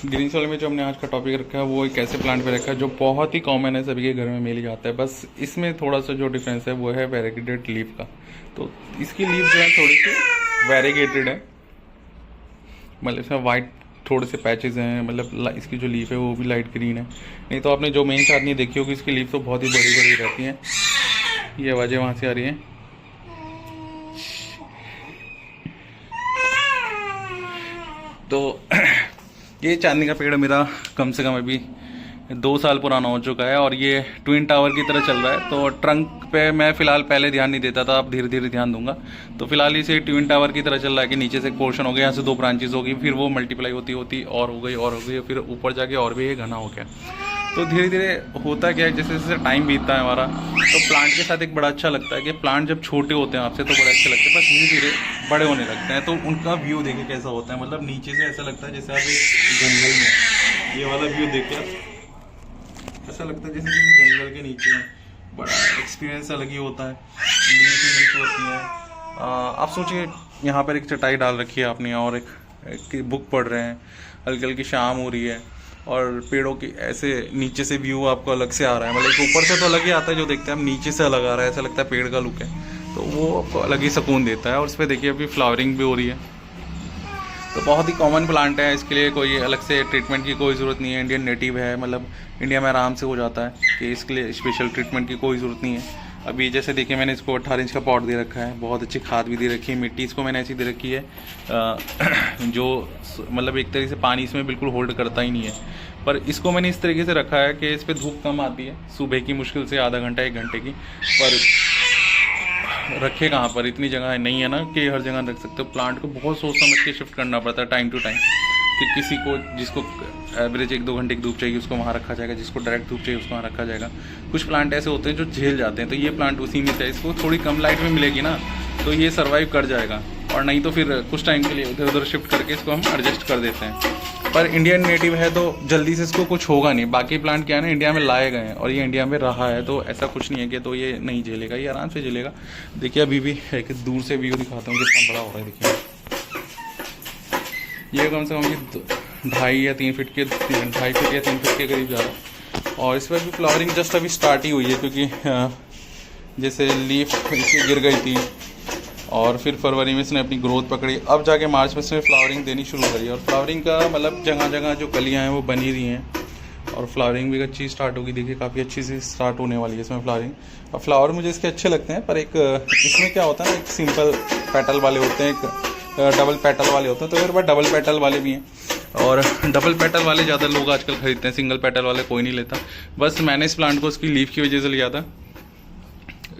Green soil में जो हमने आज का टॉपिक रखा है वो एक ऐसे प्लांट पे रखा है जो बहुत ही कॉमन है, सभी के घर में मिल ही जाता है। बस इसमें थोड़ा सा जो डिफरेंस है वो है वेरीगेटेड लीफ का। तो इसकी लीफ जो है थोड़ी सी वेरीगेटेड है, मतलब इसमें वाइट थोड़े से पैचेस हैं, मतलब इसकी जो लीफ है वो भी लाइट ग्रीन है। नहीं तो आपने जो मेन चांदनी देखी होगी इसकी लीफ तो बहुत ही बड़ी बड़ी रहती हैं। ये आवाज़ें वहाँ से आ रही हैं। तो ये चांदनी का पेड़ मेरा कम से कम अभी 2 साल पुराना हो चुका है और ये ट्विन टावर की तरह चल रहा है। तो ट्रंक पे मैं फ़िलहाल पहले ध्यान नहीं देता था, अब धीरे धीरे ध्यान दूंगा। तो फिलहाल इसे ट्विन टावर की तरह चल रहा है कि नीचे से एक पोर्शन हो गया, यहाँ से 2 ब्रांचेस होगी, फिर वो मल्टीप्लाई होती होती और हो गई, फिर ऊपर जाके और भी ये घना हो गया। तो धीरे धीरे होता क्या है, जैसे जैसे टाइम बीतता है हमारा, तो प्लांट के साथ एक बड़ा अच्छा लगता है कि प्लांट जब छोटे होते हैं आपसे तो बड़े अच्छे लगते हैं, बस धीरे धीरे बड़े होने लगते हैं। तो उनका व्यू देखिए कैसा होता है, मतलब नीचे से ऐसा लगता है जैसे आप एक जंगल में, ये वाला व्यू देख के ऐसा लगता है जैसे किसी जंगल के नीचे है। बड़ा एक्सपीरियंस अलग ही होता है। नीच होती है। आप सोचिए यहाँ पर एक चटाई डाल रखी है आपने और एक बुक पढ़ रहे हैं, हल्की हल्की शाम हो रही है और पेड़ों की ऐसे नीचे से व्यू आपको अलग से आ रहा है, मतलब ऊपर से तो अलग ही आता है जो देखते हैं हम, नीचे से अलग आ रहा है, ऐसा लगता है पेड़ का लुक है। तो वो आपको अलग ही सुकून देता है। और इस पर देखिए अभी फ्लावरिंग भी हो रही है। तो बहुत ही कॉमन प्लांट है, इसके लिए कोई अलग से ट्रीटमेंट की कोई ज़रूरत नहीं है। इंडियन नेटिव है, मतलब इंडिया में आराम से हो जाता है कि इसके लिए स्पेशल ट्रीटमेंट की कोई ज़रूरत नहीं है। अभी जैसे देखिए मैंने इसको 18 इंच का पॉट दे रखा है, बहुत अच्छी खाद भी दे रखी है, मिट्टी इसको मैंने ऐसी दे रखी है जो मतलब एक तरीके से पानी इसमें बिल्कुल होल्ड करता ही नहीं है। पर इसको मैंने इस तरीके से रखा है कि इस पर धूप कम आती है, सुबह की मुश्किल से आधा घंटा 1 घंटे की। पर रखे कहाँ पर, इतनी जगह नहीं है ना कि हर जगह रख सकते हो। प्लांट को बहुत सोच समझ के शिफ्ट करना पड़ता है टाइम टू टाइम, कि किसी को जिसको एवरेज 1-2 घंटे की धूप चाहिए उसको वहाँ रखा जाएगा, जिसको डायरेक्ट धूप चाहिए उसको वहाँ रखा जाएगा। कुछ प्लांट ऐसे होते हैं जो झेल जाते हैं, तो ये प्लांट उसी में से, इसको थोड़ी कम लाइट में मिलेगी ना तो ये सर्वाइव कर जाएगा, और नहीं तो फिर कुछ टाइम के लिए इधर उधर शिफ्ट करके इसको हम एडजस्ट कर देते हैं। पर इंडियन नेटिव है तो जल्दी से इसको कुछ होगा नहीं। बाकी प्लांट क्या है ना, इंडिया में लाए गए हैं और ये इंडिया में रहा है, तो ऐसा कुछ नहीं है कि तो ये नहीं झेलेगा, ये आराम से झेलेगा। देखिए अभी भी एक दूर से व्यू दिखाता हूँ कितना बड़ा हो रहा है। देखिए ये कम से कम 2.5 या 3 फीट के 2.5 फीट या 3 फीट के करीब जा रहा है। और इस पर भी फ्लावरिंग जस्ट अभी स्टार्ट ही हुई है, क्योंकि जैसे लीफ इसकी गिर गई थी और फिर फरवरी में इसने अपनी ग्रोथ पकड़ी, अब जाके मार्च में इसने फ्लावरिंग देनी शुरू करी। और फ्लावरिंग का मतलब जगह जगह जो कलियां हैं वो बनी रही हैं और फ्लावरिंग भी अच्छी स्टार्ट होगी। देखिए काफ़ी अच्छी सी स्टार्ट होने वाली है इसमें फ्लावरिंग। और फ्लावर मुझे इसके अच्छे लगते हैं, पर एक इसमें क्या होता है ना, एक सिंपल पेटल वाले होते हैं, एक डबल पेटल वाले होते हैं। तो मेरे पास डबल पेटल वाले भी हैं, और डबल पेटल वाले ज़्यादा लोग आजकल खरीदते हैं, सिंगल पेटल वाले कोई नहीं लेता। बस मैंने इस प्लांट को उसकी लीफ की वजह से लिया था,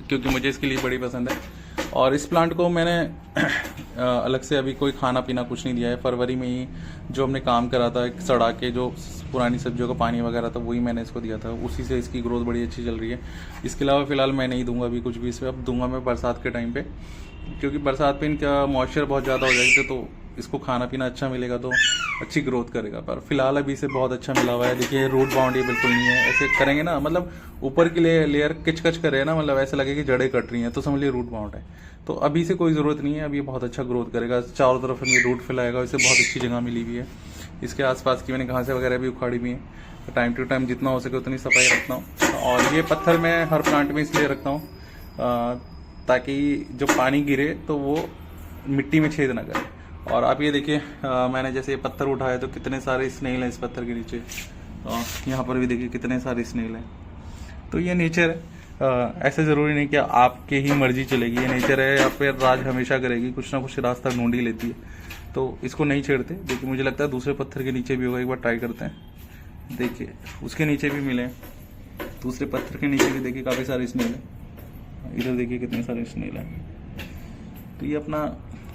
क्योंकि मुझे इसकी लीफ बड़ी पसंद है। और इस प्लांट को मैंने अलग से अभी कोई खाना पीना कुछ नहीं दिया है। फरवरी में ही जो हमने काम करा था, एक सड़ा के जो पुरानी सब्जियों का पानी वगैरह था वही मैंने इसको दिया था, उसी से इसकी ग्रोथ बड़ी अच्छी चल रही है। इसके अलावा फ़िलहाल मैं नहीं दूंगा अभी कुछ भी इसमें, अब दूंगा मैं बरसात के टाइम पे, क्योंकि बरसात पे इनका मॉइस्चर बहुत ज़्यादा हो जाएगा तो इसको खाना पीना अच्छा मिलेगा तो अच्छी ग्रोथ करेगा। पर फिलहाल अभी इसे बहुत अच्छा मिला हुआ है। देखिए रूट बाउंड्री बिल्कुल नहीं है, ऐसे करेंगे ना मतलब ऊपर की लेयर किच कच करे ना, मतलब ऐसा लगे कि जड़ें कट रही हैं, तो समझ लिए रूट बाउंड है। तो अभी से कोई ज़रूरत नहीं है, अभी बहुत अच्छा ग्रोथ करेगा, चारों तरफ में रूट फैलाएगा। इसे बहुत अच्छी जगह मिली हुई है। इसके आसपास की मैंने घासें वगैरह भी उखाड़ी हुई हैं, तो टाइम टू टाइम जितना हो सके उतनी सफाई रखता हूँ। और ये पत्थर मैं हर प्लांट में इसलिए रखता हूँ ताकि जो पानी गिरे तो वो मिट्टी में छेद ना करे। और आप ये देखिए मैंने जैसे ये पत्थर उठाया तो कितने सारे स्नेल हैं इस पत्थर के नीचे, यहाँ पर भी देखिए कितने सारे स्नेल हैं। तो ये नेचर है, ऐसे ज़रूरी नहीं कि आपके ही मर्जी चलेगी, ये नेचर है, या फिर राज हमेशा करेगी, कुछ ना कुछ रास्ता ढूंढ ही लेती है। तो इसको नहीं छेड़ते। देखिए मुझे लगता है दूसरे पत्थर के नीचे भी होगा, एक बार ट्राई करते हैं। देखिए उसके नीचे भी मिले, दूसरे पत्थर के नीचे भी देखिए काफ़ी सारे स्नेल हैं, इधर देखिए कितने सारे स्नेल हैं। तो ये अपना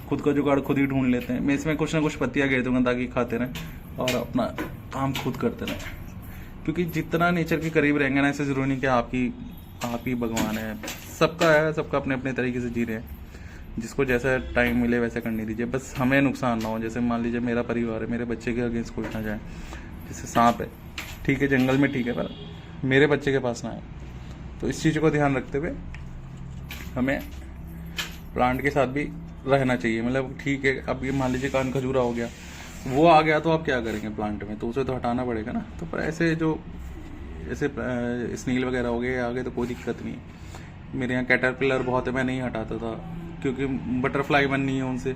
खुद का जुगाड़ खुद ही ढूंढ लेते हैं। मैं इसमें कुछ ना कुछ पत्तियाँ घेर दूंगा ताकि खाते रहें और अपना काम खुद करते रहें, क्योंकि जितना नेचर के करीब रहेंगे ना, ऐसे ज़रूरी नहीं कि आप ही भगवान है। सबका है, सबका अपने अपने तरीके से जी रहे हैं, जिसको जैसा टाइम मिले वैसे करने दीजिए, बस हमें नुकसान ना हो। जैसे मान लीजिए मेरा परिवार है, मेरे बच्चे के अगेंस्ट कोई ना जाए, जैसे सांप है, ठीक है जंगल में ठीक है, पर मेरे बच्चे के पास ना आए। तो इस चीज़ को ध्यान रखते हुए हमें प्लांट के साथ भी रहना चाहिए। मतलब ठीक है, अब ये मान लीजिए कान खजूरा हो गया, वो आ गया तो आप क्या करेंगे प्लांट में, तो उसे तो हटाना पड़ेगा ना। तो पर ऐसे जो ऐसे स्नील वगैरह हो गए आगे तो कोई दिक्कत नहीं है। मेरे यहाँ कैटरपिलर बहुत है, मैं नहीं हटाता था क्योंकि बटरफ्लाई बननी है उनसे,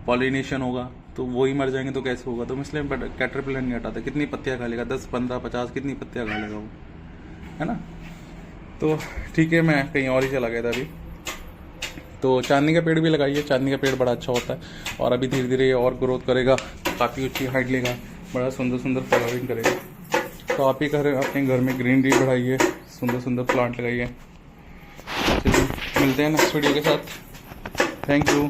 पॉलिनेशन होगा तो वही मर जाएंगे तो कैसे होगा, तो इसलिए कैटरपिलर नहीं हटाता। कितनी पत्तियाँ खा लेगा, 10 15 50 कितनी पत्तियाँ खा लेगा वो, है ना। तो ठीक है, मैं कहीं और ही चला गया था अभी। तो चांदनी का पेड़ भी लगाइए, चांदनी का पेड़ बड़ा अच्छा होता है और अभी धीरे धीरे और ग्रोथ करेगा, काफ़ी ऊंची हाइट लेगा, बड़ा सुंदर सुंदर फ्लावरिंग करेगा। तो आप ही अपने घर में ग्रीनरी बढ़ाइए, सुंदर सुंदर प्लांट लगाइए। चलिए मिलते हैं नेक्स्ट वीडियो के साथ। Thank you.